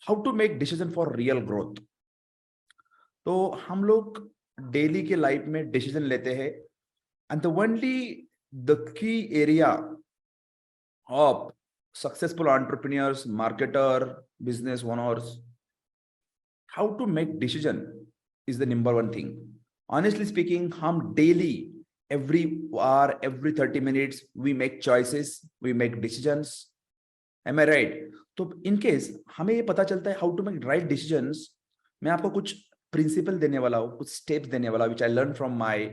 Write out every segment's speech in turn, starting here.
How to make decision for real growth. तो हम लोग डेली के लाइफ में डिसीजन लेते हैं, and the only the key area of successful entrepreneurs, marketer, business owners, how to make decision is the number one thing. Honestly speaking, हम daily every hour, every 30 minutes we make choices, we make decisions. Am I right? तो in case हमें ये पता चलता है how to make right decisions. मैं आपको कुछ प्रिंसिपल देने वाला हूँ, कुछ स्टेप्स देने वाला, which I learn from my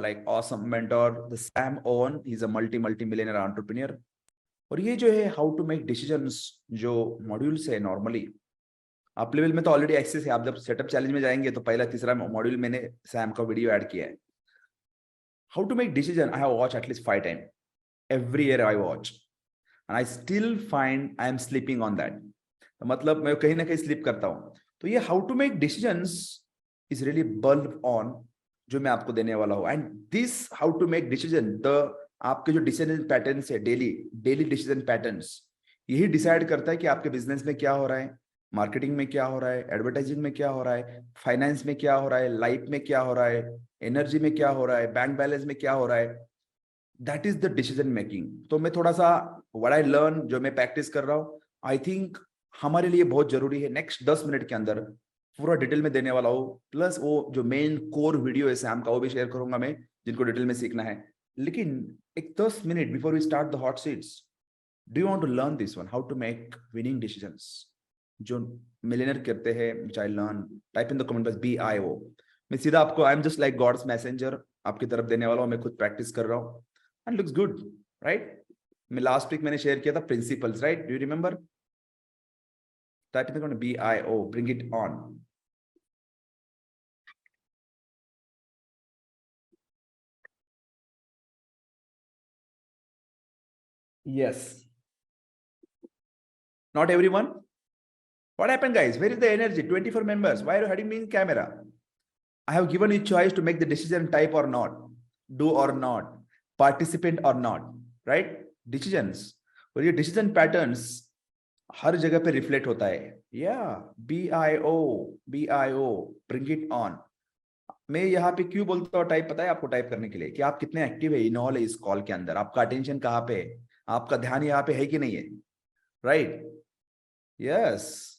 like awesome mentor the Sam Owen. He is a multi millionaire entrepreneur. और ये जो है हाउ टू मेक डिसीजंस जो मॉड्यूल्स है, नॉर्मली आप लेवल में तो ऑलरेडी एक्सेस है। आप जब सेटअप चैलेंज में जाएंगे तो पहला तीसरा मॉड्यूल मैंने सैम का वीडियो ऐड किया है। How to make decision I have watch at least 5 time every year I watch, and I still find I am sleeping on that. तो मतलब मैं कहीं ना कहीं स्लिप करता हूं। तो ये how to make decisions is really bulb on जो मैं आपको देने वाला हूं। And this how to make decision, the आपके जो डिसीजन पैटर्न्स है, डेली डिसीजन पैटर्न्स, यही डिसाइड करता है कि आपके बिजनेस में क्या हो रहा है, मार्केटिंग में क्या हो रहा है, एडवर्टाइजिंग में क्या हो रहा है, फाइनेंस में क्या हो रहा है, लाइफ में क्या हो रहा है, एनर्जी में क्या हो रहा है, बैंक बैलेंस में क्या हो रहा है। That is the decision making. तो मैं थोड़ा सा व्हाट आई लर्न, जो मैं प्रैक्टिस कर रहा हूँ, आई थिंक हमारे लिए बहुत जरूरी है। नेक्स्ट 10 मिनट के अंदर पूरा डिटेल में देने वाला हूँ, प्लस वो जो मेन कोर वीडियो है सैम का वो भी शेयर करूंगा मैं, जिनको डिटेल में सीखना है। लेकिन एक 10 minute before we start the hot seats, do you want to learn this one, how to make winning decisions जो मिलियनर करते हैं, which I learn. Type in the comment box BIO। मैं सीधा आपको, I am just like God's messenger, आपकी तरफ देने वाला हूँ। मैं खुद प्रैक्टिस कर रहा हूँ and looks good, right? मैं लास्ट वीक मैंने शेयर किया था principles, right? Do you remember? Type in the comment BIO, bring it on. Yes. Not everyone. What happened, guys? Where is the energy? 24 members. Why are you hiding me in camera? I have given you choice to make the decision, type or not, do or not, participant or not, right? Decisions. और ये decision patterns हर जगह पे reflect होता है। या BIO, bring it on. मैं यहाँ पे क्यों बोलता हूँ टाइप, पता है आपको? टाइप करने के लिए कि आप कितने एक्टिव है, इन्वॉल्व है इस कॉल के अंदर, आपका अटेंशन कहाँ पे है, आपका ध्यान यहाँ पे है कि नहीं है, right? Yes,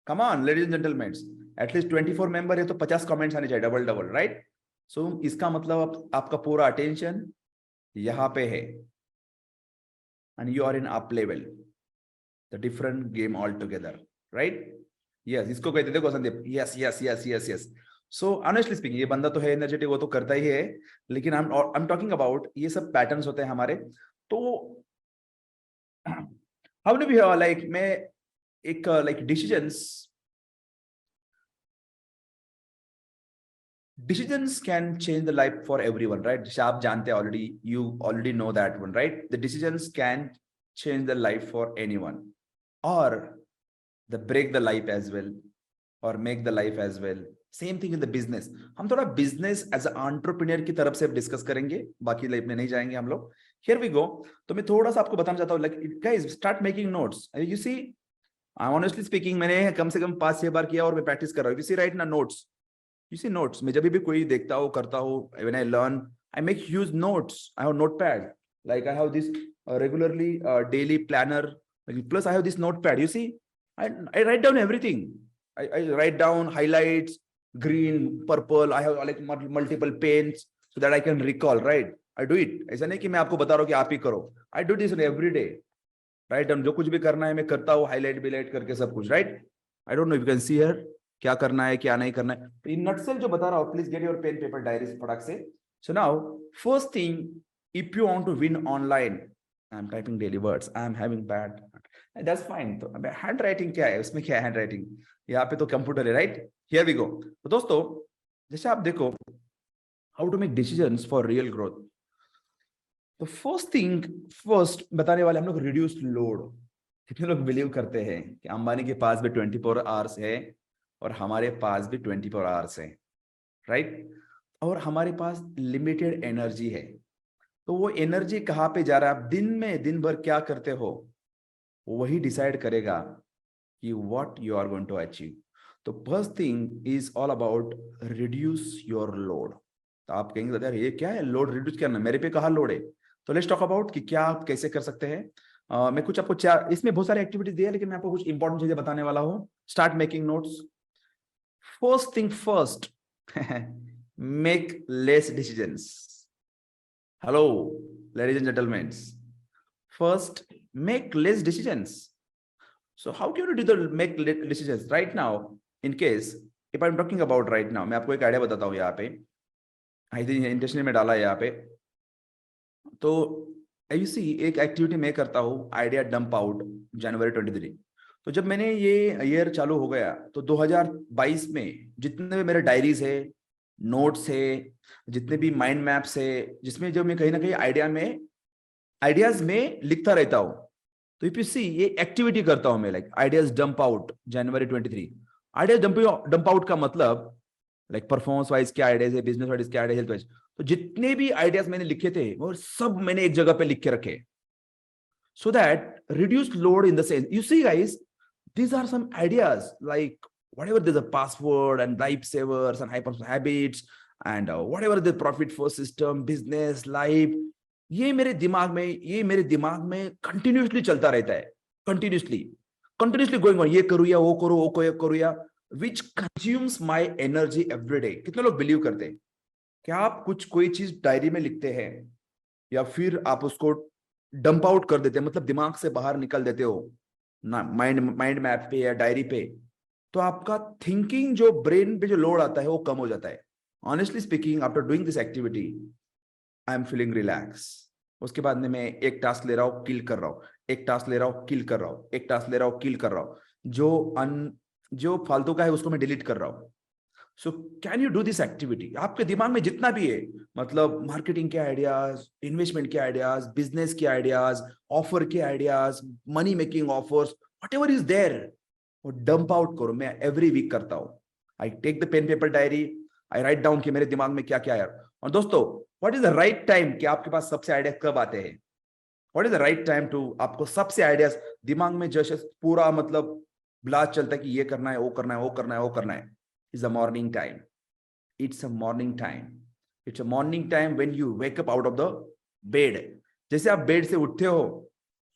come on ladies and gentleman. At least 24 member है तो 50 कमेंट्स आने चाहिए, डबल डबल, राइट? सो इसका मतलब आपका पूरा अटेंशन यहाँ पे है, and you are in up level, the different game all together, right? Yes, इसको कहते देखो Sandeep, yes yes yes yes yes. So honestly speaking, ये बंदा तो है एनर्जेटिक, वो तो करता ही है, लेकिन आई एम टॉकिंग अबाउट ये सब पैटर्न्स होते हैं हमारे। तो हाउ डू वी लाइक, मैं एक like decisions can change the life for everyone, right? जैसे आप जानते हैं already, you already know that one, right? The decisions can change the life for anyone, और the break the life as well, और make the life as well. Same thing in the business. हम थोड़ा business as entrepreneur की तरफ से discuss करेंगे, बाकी life में नहीं जाएंगे हम लोग। Here we go. तो मैं थोड़ा सा आपको बताना चाहता हूँ, like guys start making notes. You see, I honestly speaking, मैंने कम से कम 5-6 बार किया और मैं प्रैक्टिस कर रहा हूँ। यू सी राइट ना नोट्स, यू सी नोट्स। मैं जब भी कोई देखता हूँ, करता हूँ, when I learn, I make huge notes. I have notepad, like I have this regularly daily planner, plus I have this notepad. You see, I write down everything. I write down highlights, green, purple. I have like multiple paints so that I can recall, right? I do it. ऐसा नहीं कि मैं आपको बता रहा हूँ कि आप ही करो। I do this every day. Right? जो कुछ भी करना है मैं करता हूँ, हाईलाइट बिलाइट करके सब कुछ, right? I don't know if you can see here क्या करना है, क्या नहीं करना है। तो इन नटसेल जो बता रहा हूँ, please get your pen paper diaries फटाक से। So now, first thing, if you want to win online, I'm typing daily words. I'm having bad. That's fine. तो हैंड राइटिंग क्या है, उसमें क्या है हैंड राइटिंग? यहाँ पे तो कंप्यूटर है, राइट? Here we go. तो दोस्तों, जैसे आप देखो, how to make decisions for real growth. तो फर्स्ट बताने वाले हम लोग, रिड्यूस्ड लोड। कितने लोग बिलीव करते हैं कि अंबानी के पास भी 24 आवर्स है और हमारे पास भी 24 आवर्स है, राइट? और हमारे पास लिमिटेड एनर्जी है। तो वो एनर्जी कहाँ पे जा रहा है, आप दिन में दिन भर क्या करते हो, वही डिसाइड करेगा कि what you are going to achieve. तो first thing is all about reduce your load. तो आप कहेंगे यार ये क्या है लोड रिड्यूस करना, मेरे पे कहाँ लोड है. तो लेट्स टॉक अबाउट कि क्या आप कैसे कर सकते हैं. मैं कुछ आपको इसमें बहुत सारी एक्टिविटीज दी है, लेकिन मैं आपको कुछ इंपॉर्टेंट चीजें बताने वाला हूँ. Start making notes. First thing first, make less decisions. Hello ladies and gentleman. First, make less decisions. So how can you do the make decisions right now? In case if I'm talking about right now, मैं आपको एक idea बताता हूँ यहाँ पे. I think intentionally में डाला है यहाँ पे. तो यू सी एक एक्टिविटी मैं करता हूँ, आइडिया डंप आउट, जनवरी 23. तो जब मैंने ये ईयर चालू हो गया तो 2022 में जितने भी मेरे डायरीज है, नोट्स है, जितने भी माइंड मैप्स है, जिसमें जो मैं कहीं ना कहीं आइडियाज में लिखता रहता हूँ. तो इफ यू सी ये एक्टिविटी करता हूं मैं, लाइक आइडियाज डंप आउट जनवरी 23. आइडियाज डंप आउट का मतलब लाइक परफॉर्मेंस वाइज क्या आइडियाज है, बिजनेस वाइज क्या आइडियाज, हेल्थ वाइज. तो जितने भी आइडियाज मैंने लिखे थे वो सब मैंने एक जगह पे लिख के रखे, so that reduce load in the sense. You see guys, these are some ideas like whatever there's a password and lifesavers and hyper habits and whatever the profit first system, business, life, ये मेरे दिमाग में continuously चलता रहता है. Continuously going on. ये करूँ या वो करूँ, वो करूँ या, which consumes my energy every day. कितने लोग बिलीव करते हैं कि आप कोई चीज डायरी में लिखते हैं या फिर आप उसको डंप आउट कर देते हैं, मतलब दिमाग से बाहर निकल देते हो ना, माइंड मैप पे या डायरी पे, तो आपका थिंकिंग जो ब्रेन पे जो लोड आता है वो कम हो जाता है. Honestly speaking, after doing this activity I am feeling relax. उसके बाद में मैं एक टास्क ले रहा हूँ, किल कर रहा हूँ, एक टास्क ले रहा हूँ, किल कर रहा हूँ, एक टास्क ले रहा हूँ, किल कर रहा हूँ. जो फालतू का है उसको मैं डिलीट कर रहा हूँ. So can you do this activity. आपके दिमाग में जितना भी है, मतलब मार्केटिंग के आइडियाज, इन्वेस्टमेंट के आइडियाज, बिजनेस के आइडियाज, ऑफर के ideas, money making offers, whatever is there, वो डंप आउट करो. मैं एवरी वीक करता हूँ. I take the pen paper diary, I write down कि मेरे दिमाग में क्या क्या है. और दोस्तों, what is the right time कि आपके पास सबसे आइडिया कब आते हैं? What is the right time to आपको सबसे आइडियाज दिमाग में जैसे पूरा मतलब ब्लास्ट चलता है कि ये करना है, वो करना है, वो करना है, वो करना है. Is a morning time. It's a morning time. It's a morning time when you wake up out of the bed. जैसे आप बेड से उठते हो,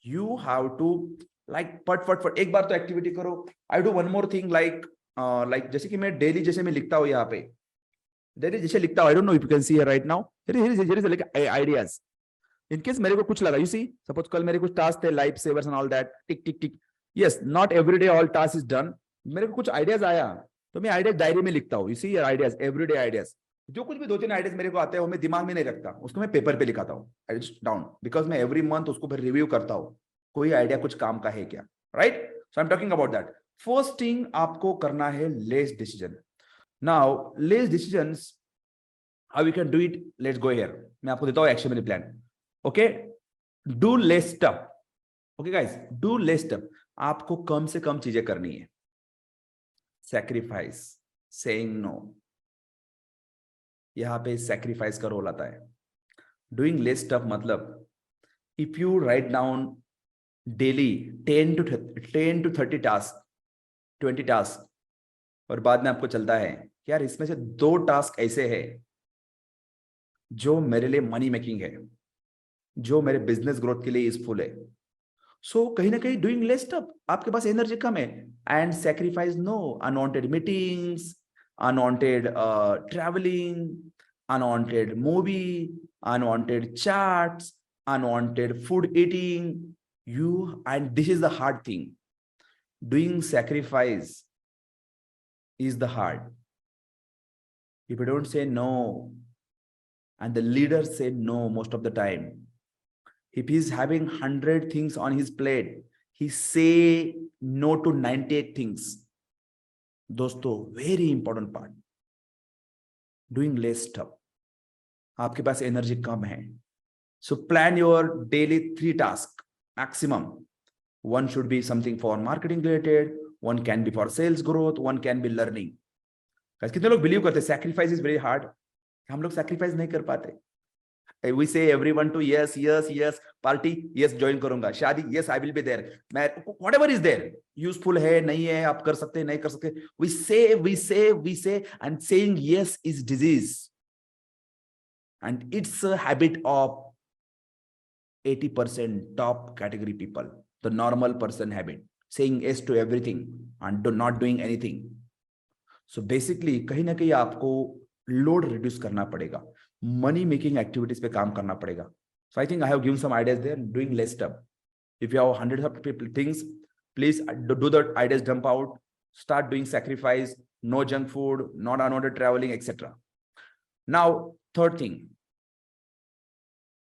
यू हैव टू लाइक फट एक बार तो एक्टिविटी करो. I do one more thing like जैसे कि मैं डेली जैसे मैं लिखता हूँ यहाँ पे, डेली जैसे लिखता हूँ. आई don't know if you can see here right now. Like ideas. In case मेरे को कुछ लगा, यू सी सपोज कल मेरे कुछ टास्क थे, life सेवर्स and all that, tick tick tick. Yes, not every day all task is done. मेरे को कुछ आइडियाज आया तो मैं आइडियाज डायरी में लिखता हूँ. You see ideas, everyday ideas. जो कुछ भी 2-3 आइडियाज मेरे को आते हैं वो मैं दिमाग में नहीं रखता, उसको मैं पेपर पे लिखाता हूँ डाउन, बिकॉज मैं एवरी मंथ उसको फिर रिव्यू करता हूँ, कोई आइडिया कुछ काम का है क्या. Right. So I am talking about that. First thing आपको करना है less decision. Now less decisions, how you can do it, let's go here. मैं आपको देता हूँ एक्शन मेरी plan. Okay, do less stuff. Okay guys, do less stuff. आपको कम से कम चीजें करनी है. Sacrifice, saying no. यहां पे सैक्रिफाइस का रोल आता है. डूइंग लेस स्टफ मतलब if you write down daily 10 to 30 task, 20 task, और बाद में आपको चलता है कि यार इसमें से 2 टास्क ऐसे हैं जो मेरे लिए मनी मेकिंग है, जो मेरे बिजनेस ग्रोथ के लिए यूजफुल है. सो कहीं ना कहीं डूइंग लेस स्टफ, आपके पास एनर्जी कम है, and sacrifice no unwanted meetings, unwanted travelling, unwanted movie, unwanted chats, unwanted food eating. You and this is the hard thing. Doing sacrifice is the hard. If you don't say no, and the leader say no most of the time, if he's having 100 things on his plate, he say no to 98 things. दोस्तों, very important part. Doing less stuff. आपके पास energy कम है, so plan your daily 3 tasks maximum. One should be something for marketing related, one can be for sales growth, one can be learning. कितने लोग believe करते हैं sacrifice is very hard? हम लोग sacrifice नहीं कर पाते. We say everyone to yes, yes, yes. Party, yes, join करूंगा. शादी, yes, I will be there. मैं whatever is there, useful है, नहीं है, आप कर सकते, नहीं कर सकते. We say, and saying yes is disease, and it's a habit of 80% top category people. The normal person habit, saying yes to everything and not doing anything. So basically, कहीं ना कहीं आपको लोड रिड्यूस करना पड़ेगा, money making activities पे काम करना पड़ेगा. So I think I have given some ideas there. Doing less stuff. If you have hundreds of things, please do the ideas dump out. Start doing sacrifice. No junk food, not unwanted traveling, etc. Now, third thing.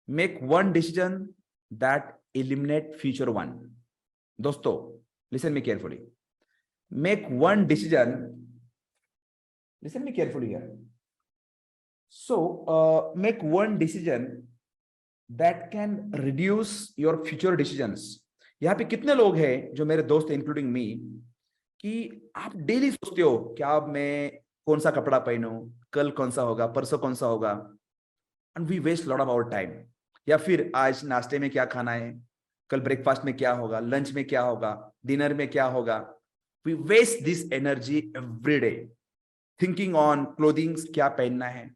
Make one decision that eliminate future one. Dosto, listen me carefully. Make one decision. Listen me carefully here. So, make one decision that can reduce your future decisions. यहाँ पे कितने लोग हैं जो मेरे दोस्त including me कि आप डेली सोचते हो कि अब मैं कौन सा कपड़ा पहनूं, कल कौन सा होगा, परसों कौन सा होगा, and we waste lot of our time. या फिर आज नाश्ते में क्या खाना है, कल ब्रेकफास्ट में क्या होगा, लंच में क्या होगा, डिनर में क्या होगा. We waste this energy every day thinking on clothings, क्या पहनना है,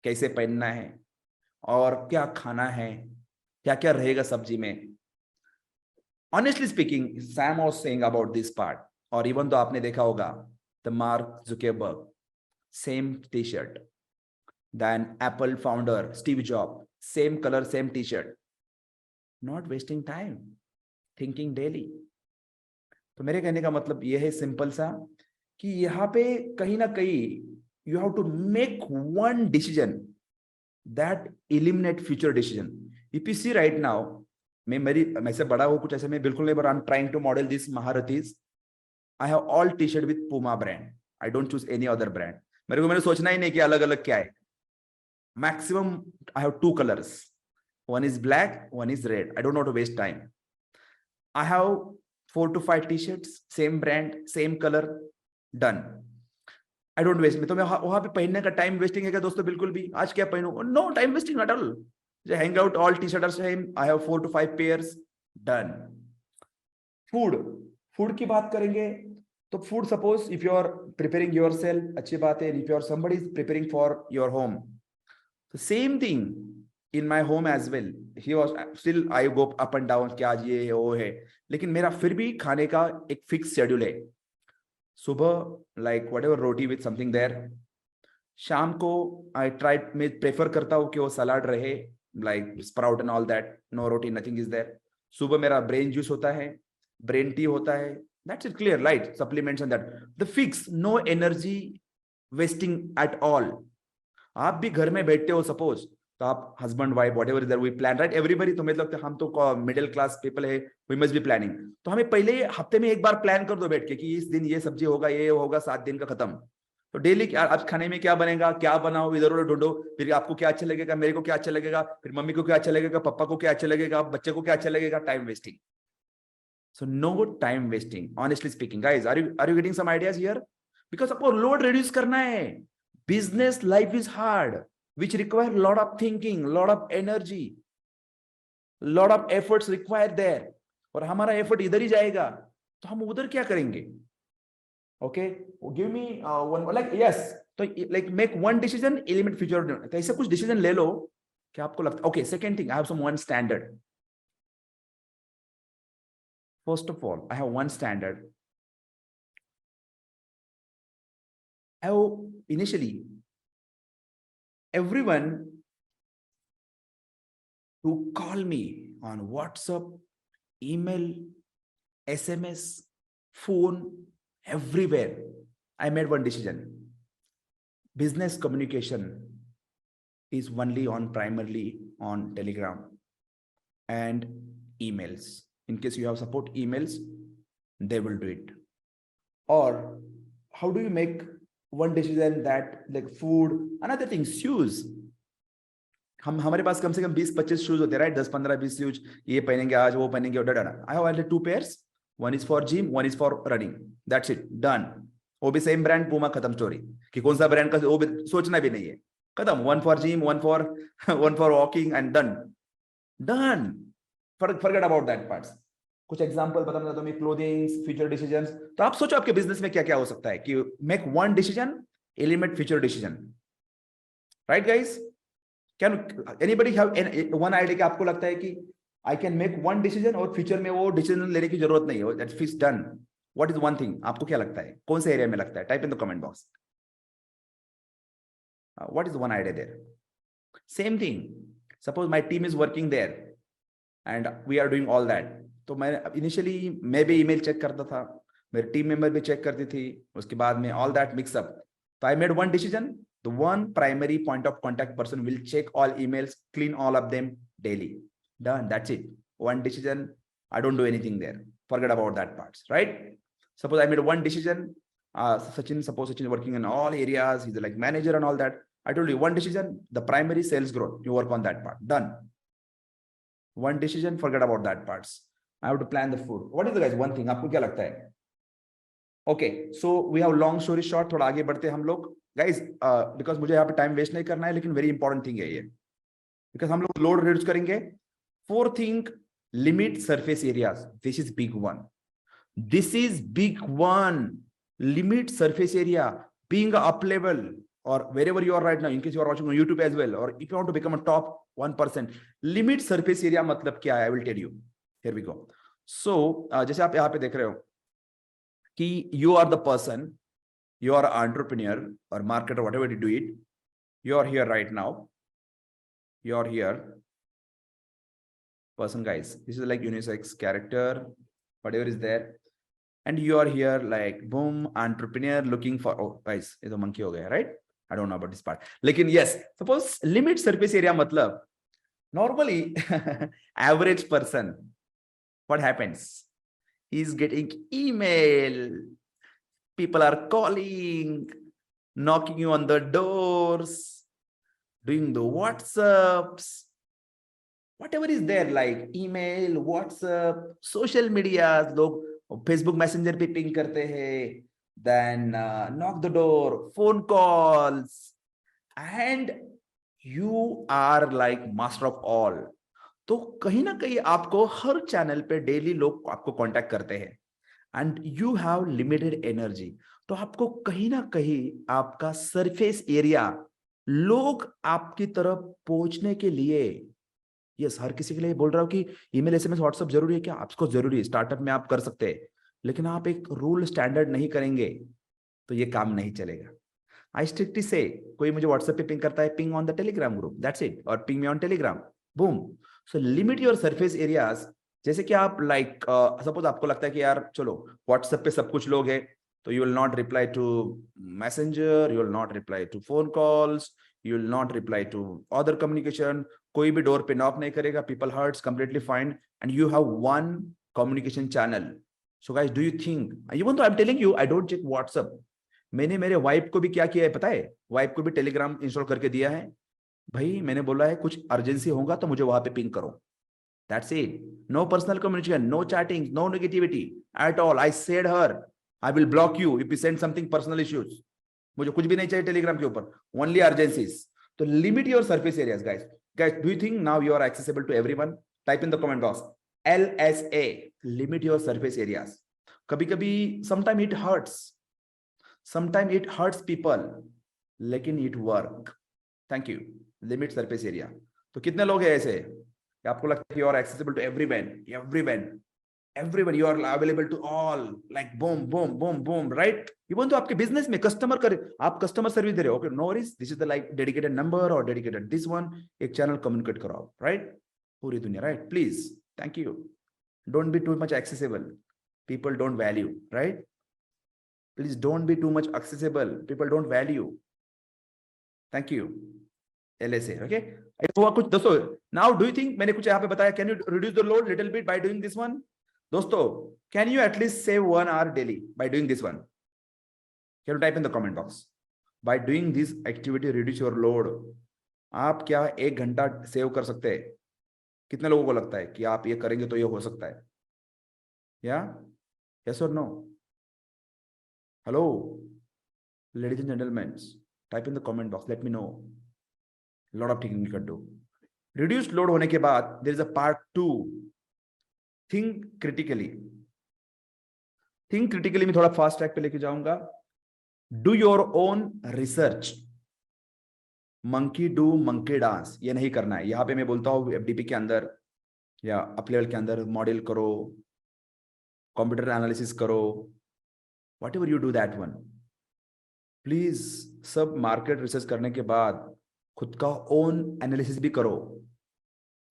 कैसे पहनना है, और क्या खाना है, क्या क्या रहेगा सब्जी में. Honestly speaking, Sam was saying about this part, और even तो आपने देखा होगा the Mark Zuckerberg, same t-shirt, then Apple founder Steve Jobs, same color, same t-shirt. Not wasting time, thinking daily. तो मेरे कहने का मतलब ये है सिंपल सा कि यहाँ पे कहीं ना कहीं you have to make one decision that eliminate future decision. If you see right now, मैं से बड़ा हूँ कुछ ऐसे में बिल्कुल नहीं, but I'm trying to model this Maharathis. I have all t-shirt with Puma brand. I don't choose any other brand. मैंने सोचना ही नहीं कि अलग अलग क्या है. Maximum I have 2 colors. One is black, one is red. I don't want to waste time. I have 4 to 5 t-shirts, same brand, same color, done. I don't waste. तो मैं वहां पे पहनने का टाइम वेस्टिंग है क्या दोस्तों? बिल्कुल भी. आज क्या पहनूं? No time wasting at all. Hang out, all t-shirt are same. I have 4 to 5 pairs, done. Food की बात करेंगे तो food, suppose if you are preparing yourself, अच्छी बात है. If you are somebody is preparing for your home, the same thing in my home as well. He was still I go up and down कि आज ये है वो है, लेकिन मेरा फिर भी खाने का एक फिक्स शेड्यूल है. सुबह like whatever roti with something there. शाम को I try, मैं प्रेफर करता हूँ कि वो सलाड रहे, like sprout and all that. No roti, nothing is there. सुबह मेरा brain juice होता है, brain tea होता है. That's it, clear, light, supplements and that. The fix, no energy wasting at all. आप भी घर में बैठते हो suppose, तो आप husband wife whatever is there, we plan, right? Everybody, तो मुझे लगता है हम तो मिडिल क्लास पीपल है, we must be planning. तो हमें पहले हफ्ते में एक बार प्लान कर दो बैठ के कि इस दिन ये सब्जी होगा, ये होगा, 7 दिन का खत्म. तो डेली आज खाने में क्या बनेगा, क्या बनाओ, इधर उधर ढूंढो, फिर आपको क्या अच्छा लगेगा, मेरे को क्या अच्छा लगेगा, फिर मम्मी को क्या अच्छा लगेगा, पापा को क्या अच्छा लगेगा, बच्चे को क्या अच्छा लगेगा. Time wasting. So no time wasting. Honestly speaking, guys, are you getting some ideas here? Because आपको load reduce करना है. Business life is hard, which require lot of thinking, lot of energy, lot of efforts required there. और हमारा effort इधर ही जाएगा, तो हम उधर क्या करेंगे? Okay, give me one, like yes, तो like make one decision, eliminate future. तो ऐसे कुछ decision ले लो क्या आपको लगता है. Okay, second thing, I have some one standard. First of all, I have one standard. I have initially everyone who call me on WhatsApp, email, SMS, phone, everywhere. I made one decision. Business communication is only on primarily on Telegram and emails. In case you have support emails, they will do it. Or how do you make one decision that like food, another thing, shoes. हमारे पास कम से कम 20-25 shoes होते हैं, right? 10-15-20 shoes, ये पहनेंगे आज, वो पहनेंगे, I have only 2 pairs. One is for gym, one is for running. That's it, done. वो भी सेम ब्रांड, पूमा, खत्म स्टोरी. कि कौन सा ब्रांड का वो भी सोचना भी नहीं है, खत्म, one for gym, one for one for walking and done. Forget about that parts. कुछ एग्जांपल बताना चाहता हूँ, क्लोथिंग, फ्यूचर डिसीजंस। तो आप सोचो आपके बिजनेस में क्या क्या हो सकता है कि make one decision, eliminate future decision, right guys? Can anybody have one idea कि आपको लगता है कि I can make one decision और फ्यूचर में वो डिसीजन लेने की जरूरत नहीं है, that's fix done? What is one thing? आपको क्या लगता है, कौन से एरिया में लगता है? Type in the comment box, what is one idea there? Same thing, suppose my team is working there and we are doing all that. तो मैं इनिशियली मैं भी ईमेल चेक करता था, मेरे टीम मेंबर भी चेक करती थी, उसके बाद में ऑल दैट मिक्सअप। तो I made one decision, the one primary point of contact person will check all emails, clean all of them daily. Done, that's it. One decision, I don't do anything there. Forget about that parts, right? Suppose I made one decision, suppose Sachin is working in all areas, he's like manager and all that. I told you one decision, the primary sales growth, you work on that part. Done. One decision, forget about that parts. I have to plan the food. What is the guys one thing? आपको क्या लगता है? Okay, so we have long story short, थोड़ा आगे बढ़ते हम लोग guys, because मुझे यहाँ पे टाइम वेस्ट नहीं करना है, लेकिन वेरी इंपॉर्टेंट थिंग है ये, बिकॉज हम लोग लोड रिड्यूस करेंगे। Fourth thing, limit surface areas. This is big one, this is big one. Limit surface area, being up level or wherever you are right now, in case you are watching on YouTube as well, or if you want to become a top 1%, limit surface area मतलब क्या है? I will tell you. Here we go. So जैसे आप यहाँ पे देख रहे हो कि you are the person, you are an entrepreneur or marketer, whatever you do it, you are here right now, you are here person guys, this is like unisex character, whatever is there, and you are here like boom, entrepreneur looking for, oh guys ये तो monkey हो गया, right? I don't know about this part, लेकिन yes, suppose limit surface area मतलब normally average person, what happens? He's getting email, people are calling, knocking you on the doors, doing the WhatsApps, whatever is there, like email, WhatsApp, social media, लोग Facebook Messenger पे ping करते हैं, then knock the door, phone calls, and you are like master of all. तो कहीं ना कहीं आपको हर channel पे डेली लोग आपको कांटेक्ट करते हैं and you have limited energy. तो आपको कहीं ना कहीं आपका सरफेस एरिया, लोग आपकी तरफ पहुंचने के लिए, यस हर किसी के लिए बोल रहा हूं कि ईमेल, एसएमएस, व्हाट्सएप जरूरी है क्या? आपको जरूरी है, स्टार्टअप में आप कर सकते हैं, लेकिन आप एक रूल स्टैंडर्ड नहीं करेंगे तो ये काम नहीं चलेगा। आई स्ट्रिक्टली से, कोई मुझे व्हाट्सएप पे पिंग करता है, ping on the Telegram group, that's it, और ping me on Telegram, boom. So limit your surface areas. जैसे कि आप लाइक सपोज आपको लगता है कि यार चलो व्हाट्सएप पे सब कुछ लोग है, तो you will not reply to messenger, you will not reply to phone calls, you will not reply to other communication, कोई भी डोर पे नॉक नहीं करेगा, people hurts completely fine, and you have one communication channel. So guys, do you think, even though I am telling you, I don't check WhatsApp. मैंने मेरे wife को भी क्या किया है पता है? वाइफ को भी टेलीग्राम इंस्टॉल करके दिया है। भाई मैंने बोला है कुछ अर्जेंसी होगा तो मुझे वहां पे पिंग करो, that's it. No personal communication, no chatting, no negativity at all. I said her I will block you if you send something personal issues. मुझे कुछ भी नहीं चाहिए टेलीग्राम के ऊपर, ओनली अर्जेंसीज। तो limit your surface areas guys. Guys, do you think now you are accessible to everyone? Type in the comment box LSA, limit your surface areas. कभी कभी sometime it hurts, sometimes it hurts people, लेकिन it work. Thank you. Limit surface area. तो कितने लोग हैं ऐसे कि आपको लगता है कि you are accessible to everyone, you are available to all, like boom boom boom boom, right? Even तो आपके बिजनेस में कस्टमर कर, आप कस्टमर सर्विस दे रहे हो, okay, no worries, this is the like dedicated number or dedicated this one, एक channel communicate करो आप, right? पूरी दुनिया, right? Please, thank you. Don't be too much accessible. People don't value, right? Please don't be too much accessible. People don't value. Thank you. LSA, okay? हुआ कुछ दोस्तों? Now, do you think मैंने कुछ यहाँ पे बताया? Can you reduce the load little bit by doing this one? दोस्तों, can you at least save 1 hour daily by doing this one? Can you type in the comment box? By doing this activity, reduce your load. आप क्या 1 घंटा save कर सकते हैं? कितने लोगों को लगता है कि आप ये करेंगे तो ये हो सकता है? या yes or no? Hello, ladies and gentlemen, type in the comment box. Let me know. Lot of thinking you can do. Reduced load होने के बाद there is a part 2, think critically. Think critically में थोड़ा fast track पे लेके जाऊंगा। Do your own research, monkey do monkey dance, ये नहीं करना है। यहां पे मैं बोलता हूं एफडीपी के अंदर या अप लेवल के अंदर मॉडल करो, कंप्यूटर एनालिसिस करो, what ever you do that one, please सब मार्केट रिसर्च करने के बाद खुद का ओन एनालिसिस भी करो।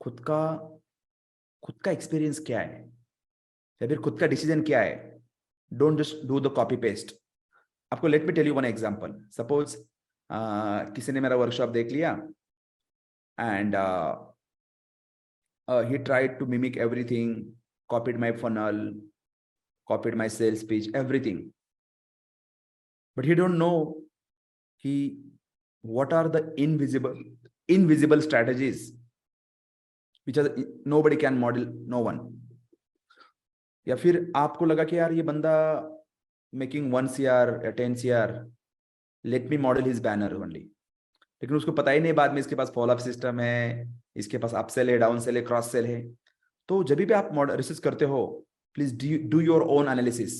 खुद का एक्सपीरियंस क्या है या फिर खुद का डिसीजन क्या है। Don't just do the copy paste. आपको let me tell you one example. Suppose किसी ने मेरा वर्कशॉप देख लिया and he tried to mimic everything, copied my funnel, copied my sales pitch, everything, but he don't know he what are the invisible strategies which are nobody can model, no one। या फिर आपको लगा कि यार ये बंदा making 1 CR या 10 CR, let me model his banner only, लेकिन उसको पता ही नहीं बाद में इसके पास फॉलो अप सिस्टम है, इसके पास अपसेल है, डाउन सेल है, क्रॉस सेल है। तो जब भी आप मॉडल रिसर्च करते हो, please do your own analysis,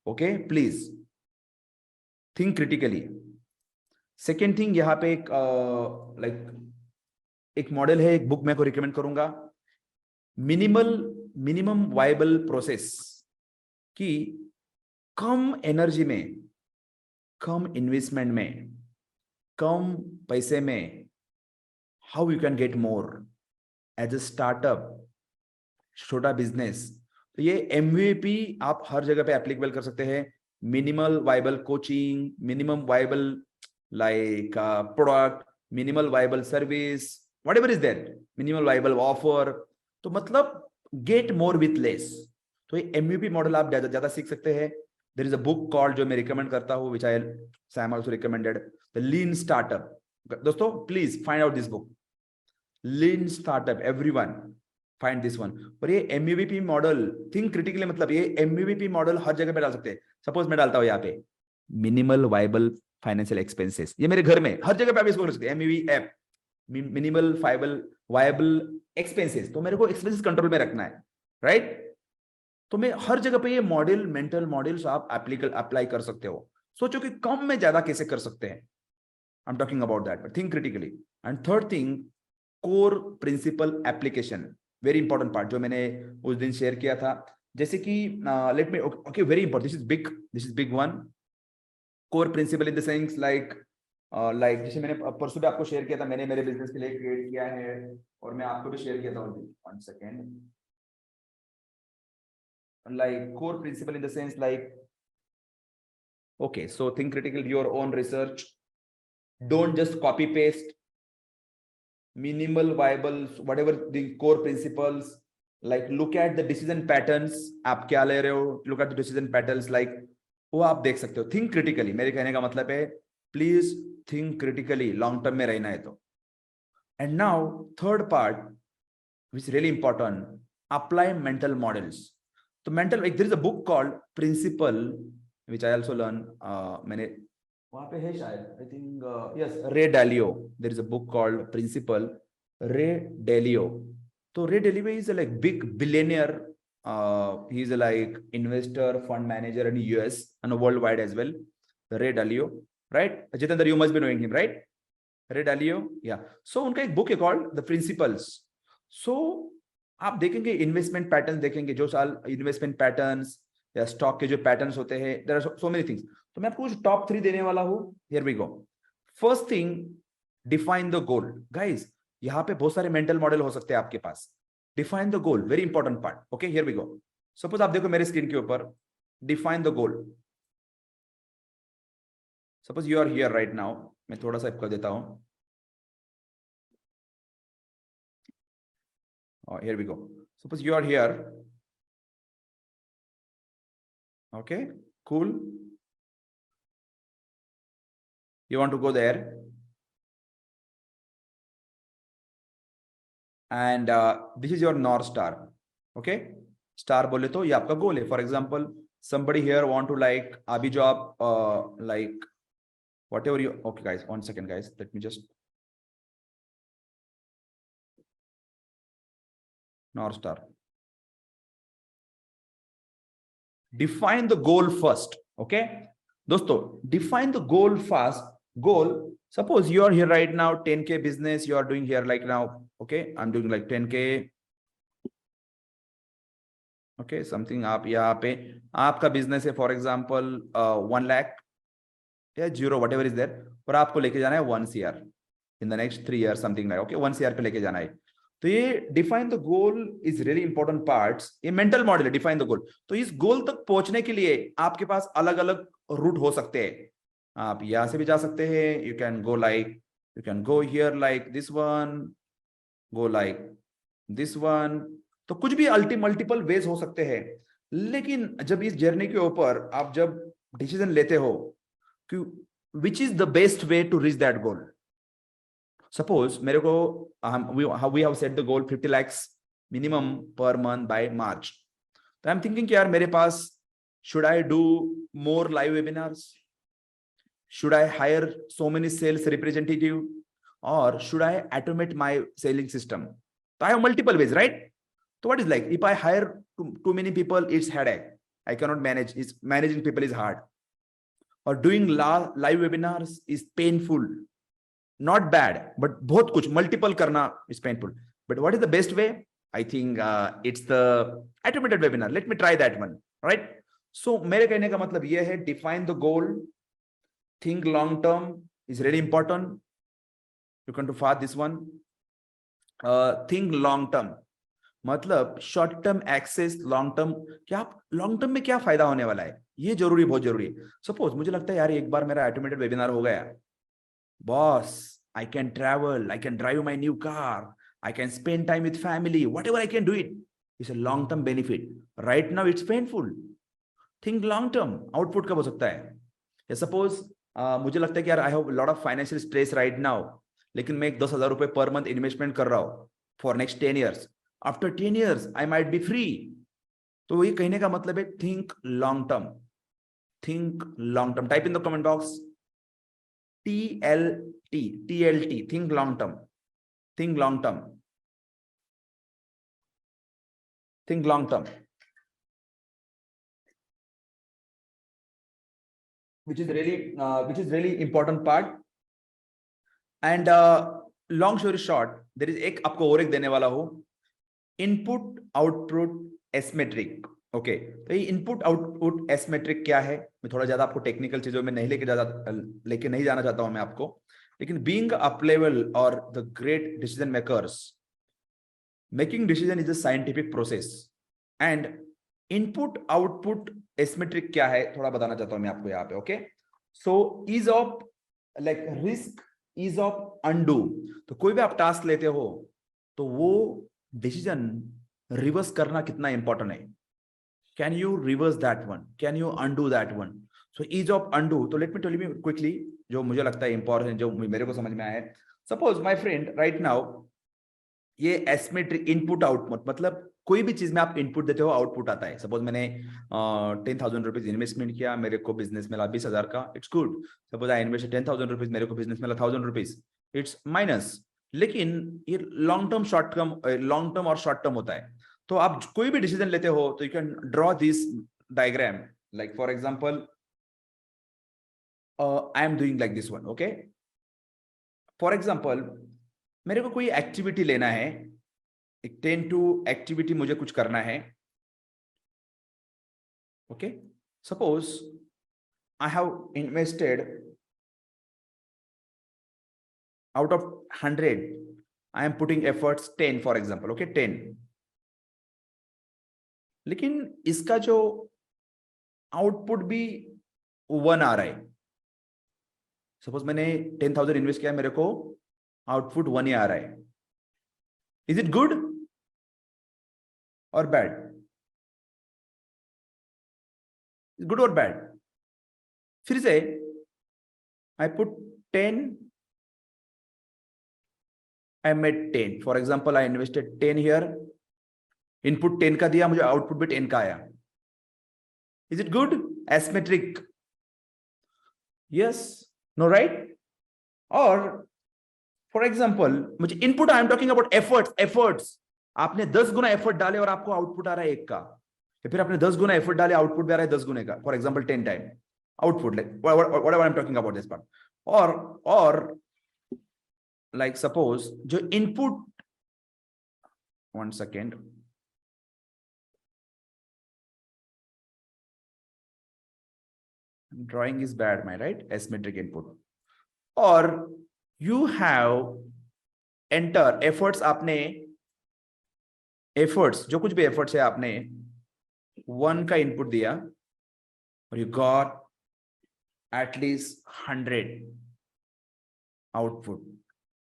okay, please think critically. Second thing, यहाँ पे एक मॉडल है, एक बुक मैं को रिकमेंड करूंगा, मिनिमम वायबल प्रोसेस, कि कम एनर्जी में, कम इन्वेस्टमेंट में, कम पैसे में how you can get more as a startup, छोटा बिजनेस। तो ये MVP आप हर जगह पे एप्लीकेबल कर सकते हैं। Minimal viable coaching, minimum viable like product, minimal viable service, what ever is that, minimal viable offer. तो मतलब गेट मोर विथ लेस। तो ये MVP मॉडल आप ज्यादा सीख सकते हैं। There is a book called, जो मैं रिकमेंड करता हूँ, which I Sam also recommended, the lean startup. दोस्तों please find out this book, lean startup, everyone find this one. और ये MVP मॉडल, थिंक क्रिटिकली, मतलब ये MVP मॉडल हर जगह पे डाल सकते हैं। सपोज मैं डालता हूँ यहाँ पे मिनिमल वायबल फाइनेंशियल एक्सपेंसेस, ये मेरे घर में हर जगह पे आप इसको कर सकते हैं। MVP app, minimal viable expenses, तो मेरे को एक्सपेंसेस कंट्रोल में रखना है, राइट? तो मैं हर जगह पे ये मॉडल, मेंटल मॉडल्स आप अप्लाई कर सकते हो। सोचो कि कम में ज्यादा कैसे कर सकते हैं। I am talking about that, but think critically. And third thing, core principle application, very important part, जो मैंने उस दिन शेयर किया था। जैसे कि let me, okay, very important, this is big one. Core principle in the sense like जैसे मैंने परसों भी आपको शेयर किया था, मैंने मेरे बिजनेस के लिए क्रिएट किया है, और मैं आपको भी शेयर किया था। 1 second. like core principle in the sense like, okay, so think critical, your own research, don't just copy paste, minimal viable, whatever the core principles, like look at the decision patterns, आप क्या ले रहे हो, look at the decision patterns, like वो आप देख सकते हो। think critically, मेरे कहने का मतलब है please think critically, long term में रहना है तो। and now third part which is really important, apply mental models। तो mental, like there is a book called Principle which I also learn, मैंने वहां पे है शायद, I think yes, Ray Dalio, there is a book called Principle, Ray Dalio। तो Ray Dalio is a like big billionaire, he is a like investor, fund manager in US and worldwide as well, Ray Dalio, right? Jitendra, you must be knowing him, right? Ray Dalio, yeah। so उनका एक book है called The Principles। so आप देखेंगे investment pattern, देखेंगे जो साल investment patterns या stock के जो पैटर्न्स होते हैं, there are so many things. तो मैं आपको कुछ टॉप 3 देने वाला हूं। Here we go. First thing, define the goal. Guys, यहां पे बहुत सारे मेंटल मॉडल हो सकते हैं आपके पास। Define the goal, very important part. Okay, here we go. Suppose आप देखो मेरे स्क्रीन के ऊपर, define the goal. Suppose you are here right now, मैं थोड़ा सा कर देता हूं। Here we go. Suppose you are here. Okay, cool. You want to go there, and this is your North Star. Okay, star बोले तो ये आपका गोल है। For example, somebody here want to like अभी जो आप like whatever you, okay guys, 1 second guys, let me just North Star. Define the goal first. Okay, दोस्तों, define the goal first. Goal, suppose you are here right now, 10K business you are doing here like now. Okay, I'm doing like 10K. Okay, something आप यहाँ पे आपका business है for example 1 lakh या 0 what ever is there, और आपको लेके जाना है 1 CR in the next 3 years something like. Okay, 1 CR पे लेके जाना है. तो ये define the goal is really important parts. ये मेंटल मॉडल है, डिफाइन द गोल. तो इस गोल तक पहुंचने के लिए आपके पास अलग अलग रूट हो सकते हैं. आप यहां से भी जा सकते हैं. You can go here like this one, go like this one. तो कुछ भी मल्टीपल वेज हो सकते हैं. लेकिन जब इस जर्नी के ऊपर आप जब डिसीजन लेते हो कि which is the best way to reach that goal. Suppose मेरे को we have set the goal 50 lakhs minimum per month by March. तो आई एम थिंकिंग यार मेरे पास should I do more live webinars, should I hire so many sales representative, और should I automate my selling system. तो I have multiple ways, right? So what is like if I hire too many people, it's headache. I cannot manage. Managing people is hard. Or doing live webinars is painful. Not bad, but बहुत कुछ multiple करना is painful. But what is the best way? I think it's the automated webinar. Let me try that one. Right? So मेरे कहने का मतलब ये है, define the goal. Think long term is really important. You can do fast this one. Think long term. मतलब short term access, long term. क्या आप long term में क्या फायदा होने वाला है, ये जरूरी, बहुत जरूरी है. सपोज मुझे लगता है यार एक बार मेरा ऑटोमेटेड वेबिनार हो गया, boss, I can travel, I can drive my new car, I can spend time with family, whatever I can do it. It's a long term benefit. Right now it's painful. Think long term. Output कब हो सकता है? या suppose मुझे लगता है कि यार I have lot of financial stress right now, लेकिन मैं 10,000 रुपए पर मंथ इन्वेस्टमेंट कर रहा हूं for next 10 years. After 10 years, I might be free. तो ये कहने का मतलब है think long term. Think long term. Type in the comment box TLT. Think long term. Think long term. Think long term. Which is really important part. And long story short, there is एक आपको और एक देने वाला हूँ. Input output asymmetric. Okay, तो ये input output asymmetric क्या है? मैं थोड़ा ज्यादा आपको टेक्निकल चीजों में नहीं लेके नहीं जाना चाहता हूं मैं आपको. लेकिन बीइंग अप लेवल और the great decision makers, making decision is a scientific process. And input output asymmetric क्या है थोड़ा बताना चाहता हूं मैं आपको यहाँ पे. Okay, so ease of like risk, ease of undo. तो कोई भी आप टास्क लेते हो तो वो डिसीजन रिवर्स करना कितना इंपॉर्टेंट है. Can you reverse that one, can you undo that one. So ease of undo. तो let me tell you quickly जो मुझे लगता है इंपॉर्टेंट, जो मेरे को समझ में आया है. Suppose my friend right now, ये एसमेट्रिक इनपुट आउटपुट मतलब कोई भी चीज में आप इनपुट देते हो आउटपुट आता है. सपोज मैंने 10,000 रुपीज इन्वेस्टमेंट किया, मेरे को बिजनेस मिला 20,000 का, it's good. Suppose I invested 10,000 rupees, मेरे को बिजनेस मिला 1,000 रुपीज, इट्स माइनस. लेकिन ये लॉन्ग टर्म और शॉर्ट टर्म होता है. तो आप कोई भी डिसीजन लेते हो तो you can draw this diagram. Like for example I am doing like this one. Okay, for example मेरे को कोई एक्टिविटी लेना है, एक 10 to एक्टिविटी मुझे कुछ करना है. Okay, suppose I have invested out of 100, I am putting efforts 10 for example. Okay, 10. लेकिन इसका जो आउटपुट भी 1 आ रहा है. सपोज मैंने 10,000 इन्वेस्ट किया, मेरे को आउटपुट 1 ही आ रहा है. इज इट गुड और बैड? गुड और बैड? फिर से I put 10, I made 10. For example, I invested 10 here. Input 10 का दिया, मुझे आउटपुट भी 10 का आया. Is it good? Asymmetric. Yes. No, right? Or, for example, मुझे input, I am talking about efforts. आपने 10 गुना एफर्ट डाले और आपको आउटपुट आ रहा है 1 का, या फिर आपने 10 गुना एफर्ट डाले, आउटपुट भी आ रहा है 10 गुने का, for example 10 time output, like what I am talking about this part. और लाइक सपोज जो input, 1 second, drawing is bad, my right, asymmetric input. और you have enter efforts, आपने efforts, जो कुछ भी efforts है आपने 1 का इनपुट दिया और you got at least 100 output,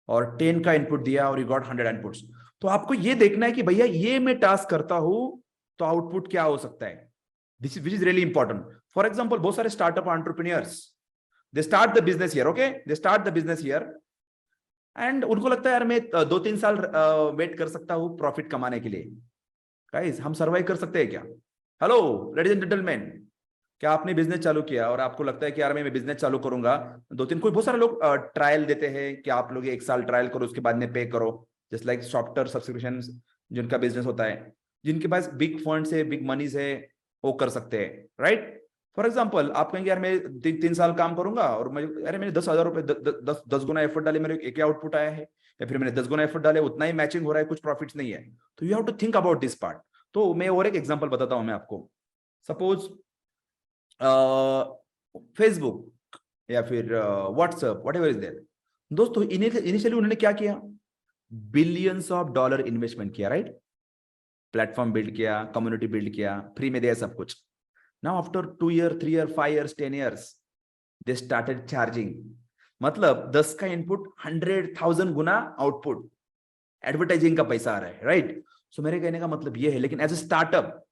और 10 का इनपुट दिया और you got 100 इनपुट्स. तो आपको ये देखना है कि भैया ये मैं टास्क करता हूं तो आउटपुट क्या हो सकता है. This is which is really important. For example, बहुत सारे startup entrepreneurs, they start the business here, okay? They start the business here, and उनको लगता है यार मैं 2-3 साल वेट कर सकता हूँ प्रॉफिट कमाने के लिए. गाइस, हम सर्वाइव कर सकते हैं क्या? हेलो लेडीज एंड जेंटलमैन, क्या आपने बिजनेस चालू किया और आपको लगता है कि यार मैं बिजनेस चालू करूंगा, 2-3, कोई बहुत सारे लोग ट्रायल देते हैं कि आप लोग 1 साल ट्रायल करो, उसके बाद में पे करो, जस्ट लाइक सॉफ्टवेयर सब्सक्रिप्शन जिनका बिजनेस होता है, जिनके पास बिग फंड्स है, बिग मनीज है, वो कर सकते हैं, राइट? फॉर एग्जाम्पल आप कहेंगे यार मैं 3 साल काम करूंगा और मैं, अरे मैंने 10,000 रुपए 10 गुना एफर्ट डाले, मेरे एक आउटपुट आया है, या फिर मैंने 10 गुना एफर्ट डाले, उतना ही मैचिंग हो रहा है, कुछ प्रॉफिट्स नहीं है. तो you have to think about this part. तो मैं और एक एग्जांपल बताता हूं मैं आपको. सपोज फेसबुक या फिर व्हाट्सएप, व्हाटएवर इज देयर. दोस्तों इनिशियली उन्होंने क्या किया? बिलियंस ऑफ डॉलर इन्वेस्टमेंट किया, राइट? प्लेटफॉर्म बिल्ड किया, कम्युनिटी बिल्ड किया, फ्री में दिया सब कुछ. Now after 2 years, 3 years, 5 years, 10 years, they started charging. मतलब 10 का इनपुट 100,000 गुना आउटपुट, एडवर्टाइजिंग का पैसा आ रहा है, राइट? सो मेरे कहने का मतलब ये है. लेकिन एज ए स्टार्टअप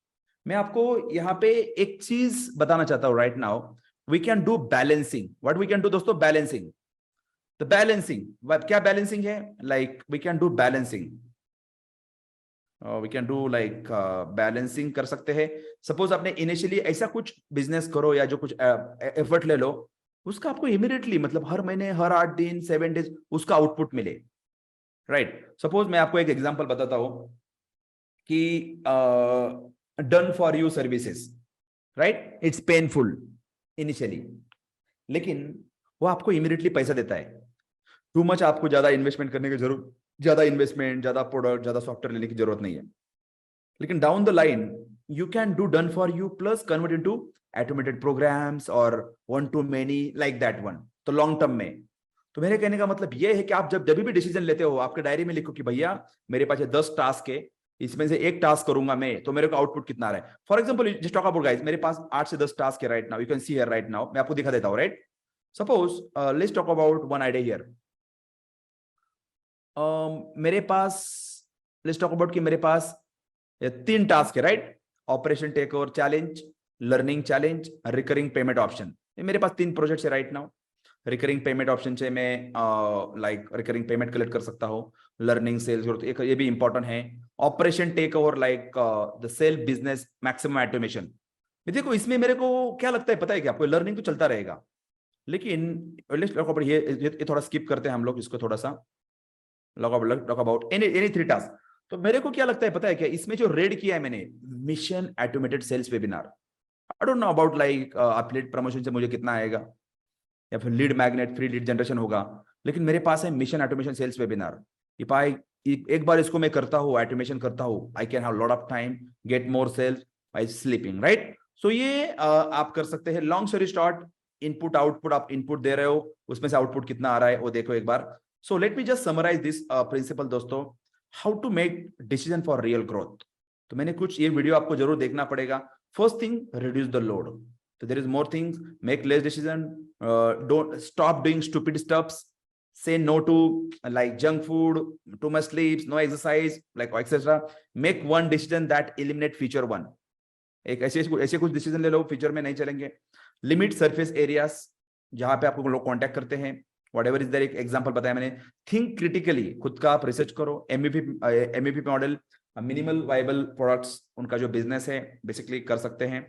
मैं आपको यहाँ पे एक चीज बताना चाहता हूँ right now. We can do balancing. What we can do दोस्तों? बैलेंसिंग. द बैलेंसिंग, क्या बैलेंसिंग है? Like we can do balancing. We can do like balancing कर सकते हैं. सपोज आपने इनिशियली ऐसा कुछ बिजनेस करो या जो कुछ एफर्ट ले लो, उसका आपको इमीडिएटली, मतलब हर महीने, हर 8 दिन, 7 डेज उसका आउटपुट मिले, राइट? सपोज मैं आपको एक एग्जांपल बताता हूं कि done for you services, right? It's painful initially, लेकिन वो आपको इमीडिएटली पैसा देता है. टू मच आपको ज्यादा इन्वेस्टमेंट करने की जरूरत, ज्यादा इन्वेस्टमेंट, ज्यादा प्रोडक्ट, ज्यादा सॉफ्टवेयर लेने की जरूरत नहीं है. लेकिन down the line you can do done for you plus convert into automated programs और 1 to many like that one. तो लॉन्ग टर्म में, तो मेरे कहने का मतलब ये है कि आप जब भी डिसीजन लेते हो, आपके डायरी में लिखो कि भैया मेरे पास 10 टास्क है, इसमें से एक टास्क करूंगा मैं, तो मेरे को आउटपुट कितना आ रहा है. For example just talk about guys, मेरे पास 8 से 10 टास्क है right now. You can see here right now, मैं आपको दिखा देता हूं, right? Suppose let's talk about one idea here. मेरे पास, लेट्स टॉक अबाउट कि मेरे पास 3 टास्क है, right? Operation take over challenge, learning challenge, recurring payment option. मेरे पास 3 प्रोजेक्ट्स है right now. Recurring payment option से मैं लाइक रिकरिंग पेमेंट कलेक्ट कर सकता हूँ. लर्निंग सेल्स ग्रोथ, ये भी इंपॉर्टेंट है. Operation take over like the self business maximum automation. देखो इसमें मेरे को क्या लगता है पता है क्या आपको? लर्निंग तो चलता रहेगा, लेकिन ये थोड़ा स्किप करते हैं हम लोग इसको, थोड़ा सा टॉक अबाउट एनी 3 टास्क. तो मेरे को क्या लगता है पता है क्या? इसमें जो रेड किया है मैंने, mission automated sales webinar. I don't know about like affiliate promotion से मुझे कितना आएगा, या फिर lead magnet, free lead generation होगा, लेकिन मेरे पास है mission automation sales webinar. If I एक बार इसको मैं करता हूँ, ऑटोमेशन करता हूँ, I can have lot of time, get more sales by sleeping, right? So ये आप कर सकते हैं. Long story short, input output, आप इनपुट दे रहे हो, उसमें से आउटपुट कितना आ रहा है वो देखो एक बार. So let me just summarise this principle दोस्तों, how to make decision for real growth. तो मैंने कुछ ये वीडियो आपको जरूर देखना पड़ेगा. First thing, reduce the load. So there is more things, make less decision, don't stop doing stupid stuffs, say no to like junk food, too much sleeps, no exercise, like etc. Make one decision that eliminate future one. एक ऐसे कुछ decision ले लो, future में नहीं चलेंगे. Limit surface areas जहां पे आपको लोग कांटेक्ट करते हैं, व्हाटएवर इज देयर. एक एग्जांपल बताया मैंने. थिंक क्रिटिकली, खुद का आप रिसर्च करो. MVP model, minimal viable products, उनका जो बिजनेस है बेसिकली कर सकते हैं.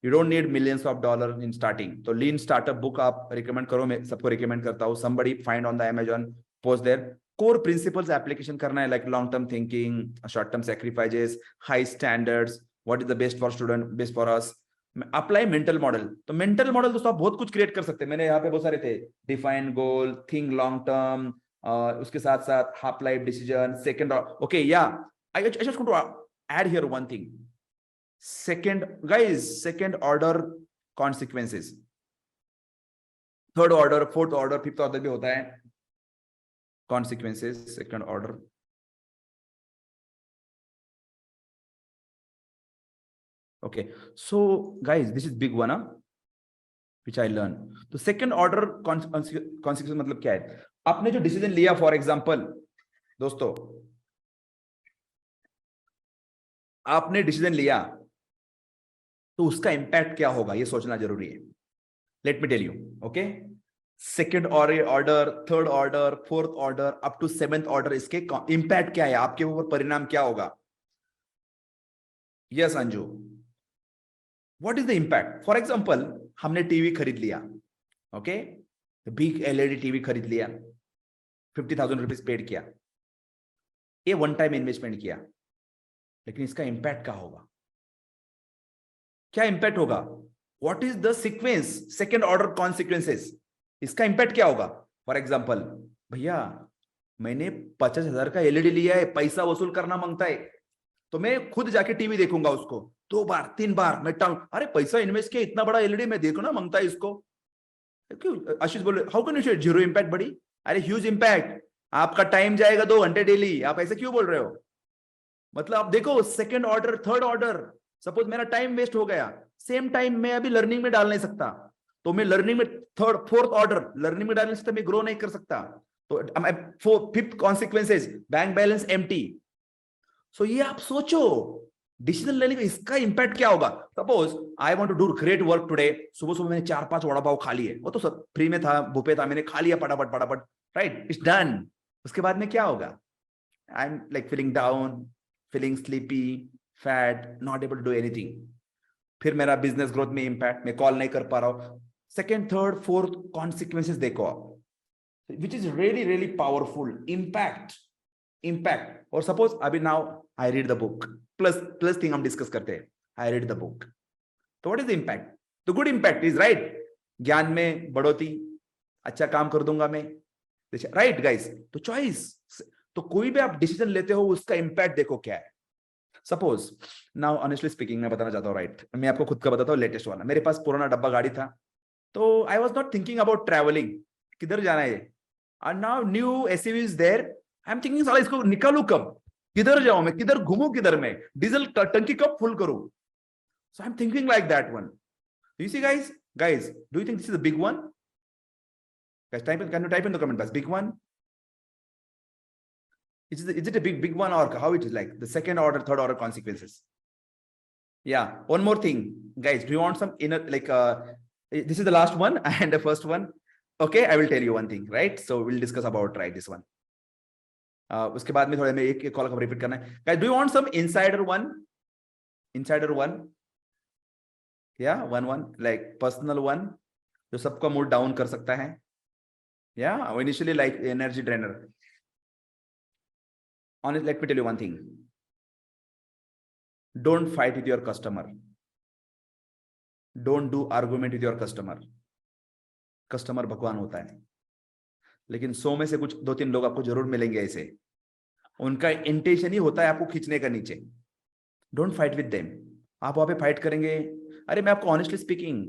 You don't need millions of dollars in starting. तो लीन स्टार्टअप बुक आप रिकमेंड करो, मैं सबको रिकमेंड करता हूँ. somebody find on the Amazon, post there. Core principles application करना है, like long term thinking, short term sacrifices, high standards, what is the best for student, best for us, apply mental model. तो mental model दोस्तों आप बहुत कुछ create कर सकते हैं। मैंने यहाँ पे बहुत सारे थे, define goal, think long term, उसके साथ साथ half life decision, second, okay या I just want to add here one thing, second order consequences, third order, fourth order, fifth order भी होता है consequences, second order. Okay, so guys, this is big one, which I learned. तो second order consequence मतलब क्या है? आपने जो decision लिया, फॉर एग्जांपल दोस्तों, आपने डिसीजन लिया तो उसका इंपैक्ट क्या होगा ये सोचना जरूरी है। Let me tell you, okay, second order, third order, fourth order, up to seventh order, इसके इंपैक्ट क्या है, आपके ऊपर परिणाम क्या होगा? Yes Anju, what is the impact? For example हमने टीवी खरीद लिया, ओके, बिग एलईडी टीवी खरीद लिया, 50,000 रुपीज पेड किया, ये वन टाइम इन्वेस्टमेंट किया, लेकिन इसका इंपैक्ट क्या होगा? क्या इंपैक्ट होगा? What is the sequence, second order consequences, इसका इंपैक्ट क्या होगा? फॉर एग्जांपल, भैया मैंने 50,000 का एलईडी लिया है, पैसा वसूल करना मांगता है, तो मैं खुद जाके टीवी देखूंगा उसको 2 बार 3 बार, मैं अरे पैसा इन्वेस्ट किया, इतना बड़ा एलईडी मैं देखो ना, मांगता है इसको। क्यों आशीष बोले हाउ कैन यू से जीरो इंपैक्ट बड़ी? अरे ह्यूज इंपैक्ट, आपका टाइम जाएगा 2 घंटे डेली, आप ऐसे क्यों बोल रहे हो? मतलब आप देखो, second order, third order, suppose मेरा टाइम वेस्ट हो गया, सेम टाइम मैं अभी लर्निंग में डाल नहीं सकता, तो मैं लर्निंग में थर्ड फोर्थ ऑर्डर लर्निंग में डाल नहीं सकता, मैं ग्रो नहीं कर सकता, तो fifth consequences, bank balance empty. So ये आप सोचो, डिसीजन लेने का इसका इंपैक्ट क्या होगा? Suppose I want to do great work today, सुबह सुबह मैंने 4-5 वड़ा पाव खा लिए, वो तो सब फ्री में था, बुफे था, मैंने खा लिया फटाफट फटाफट, राइट, इट्स डन। उसके बाद में क्या होगा? I am like feeling down, feeling sleepy, fat, not able to do anything. फिर मेरा बिजनेस ग्रोथ में इंपैक्ट, मैं कॉल नहीं कर पा रहा हूं। सेकेंड, थर्ड, फोर्थ कॉन्सिक्वेंसेस देखो आप, which is really really powerful impact. और सपोज अभी now I read the book, plus thing हम डिस्कस करते हैं, आई रीड द बुक, तो what is the impact? The good impact is right, ज्ञान में बढ़ोतरी, अच्छा काम कर दूंगा मैं, राइट गाइस? तो चॉइस, तो कोई भी आप डिसीजन लेते हो उसका इंपैक्ट देखो क्या है। सपोज नाउ ऑनेस्टली स्पीकिंग मैं बताना चाहता हूँ, राइट, मैं आपको खुद का बताता हूँ, लेटेस्ट वाला, मेरे पास पुराना डब्बा गाड़ी था, तो I was not thinking about travelling, किधर जाना है, and now new SUV is there, I am thinking साला इसको निकालू कब, किधर जाऊं मैं, किधर घूमू, किधर मैं डीजल टंकी कब फुल करूं? So I am thinking like that one. You see guys, do you think this is a big one? Guys, can you type in the comment box, big one? Is it a big one, or how it is, like the second order, third order consequences? Yeah, one more thing, guys, do you want some inner, like this is the last one and the first one, okay, I will tell you one thing, right? So we'll discuss about, right, this one. उसके बाद में थोड़ा मैं एक call का repeat करना है। Guys, do you want some insider one? Yeah, one like personal one, जो सबका मूड डाउन कर सकता है। Yeah, initially like energy drainer. Honestly, let me tell you one thing. Don't fight with your customer. Don't do argument with your customer. Customer भगवान होता है, लेकिन 100 में से कुछ 2-3 लोग आपको जरूर मिलेंगे ऐसे, उनका इंटेंशन ही होता है आपको खींचने का नीचे। Don't fight with them. आप वहां पे फाइट करेंगे, अरे मैं आपको ऑनेस्टली स्पीकिंग,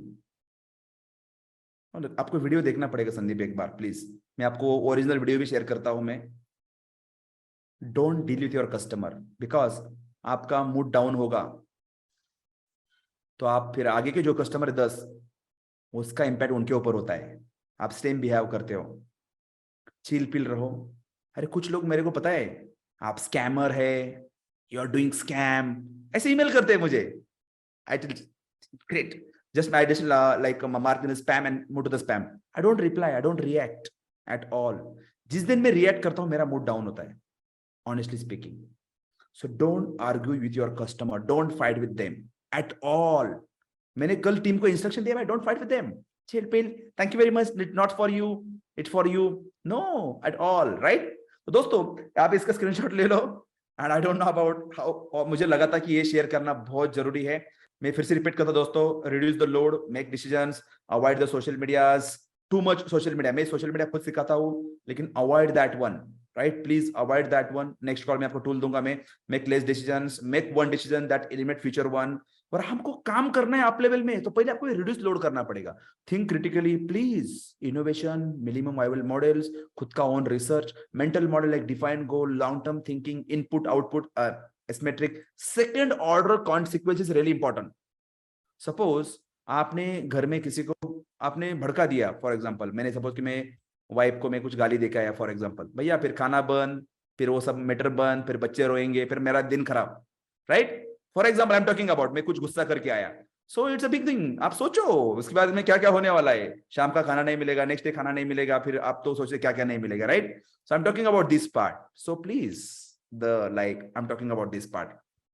आपको वीडियो देखना पड़ेगा संदीप एक बार प्लीज, मैं आपको ओरिजिनल वीडियो भी शेयर करता हूं मैं। Don't deal with your customer, because आपका मूड डाउन होगा तो आप फिर आगे के जो कस्टमर है 10, उसका इंपैक्ट उनके ऊपर होता है। आप सेम बिहेव करते हो, चिल पिल रहो। अरे कुछ लोग मेरे को पता है आप स्कैमर है, यू आर डूइंग स्कैम, ऐसे ईमेल करते हैं मुझे। I great, just I just like mark in spam and move to the spam. I don't reply, I don't react at all. जिस दिन मैं react करता हूँ मेरा mood down होता है, honestly speaking. So don't argue with your customer, don't fight with them at all. मैंने कल टीम को इंस्ट्रक्शन दिया, मैं don't fight with them. Chill pill, thank you very much, it's not for you, it's for you. No, at all, right? तो दोस्तों आप इसका screenshot ले लो, and I don't know about how, और मुझे लगा था कि ये शेयर करना बहुत जरूरी है। मैं फिर से रिपीट करता हूं दोस्तों, reduce the load, make decisions, avoid the social medias, too much social media. मैं सोशल मीडिया खुद सिखाता हूं, लेकिन avoid that one, right? Please avoid that one. Next call में आपको टूल दूंगा मैं। Make less decisions, make one decision that eliminate future one. और हमको काम करना है आप लेवल में, तो पहले आपको रिड्यूस लोड करना पड़ेगा। Think critically please, innovation, minimum viable models, खुद का own research, mental model like defined goal, long term thinking, input output asymmetric, second order consequences really important. Suppose आपने घर में किसी को आपने भड़का दिया, फॉर एग्जांपल मैंने सपोज कि मैं वाइफ को मैं कुछ गाली देके आया फॉर एग्जांपल, भैया फिर खाना बंद, फिर वो सब मैटर बंद, फिर बच्चे रोएंगे, फिर मेरा दिन खराब, right? For example I am talking about, मैं कुछ गुस्सा करके आया, so it's a big thing. आप सोचो उसके बाद में क्या क्या होने वाला है, शाम का खाना नहीं मिलेगा, नेक्स्ट डे खाना नहीं मिलेगा, फिर आप तो सोचते क्या क्या नहीं मिलेगा, right? So I am talking about this part, so please the like I am talking about this part.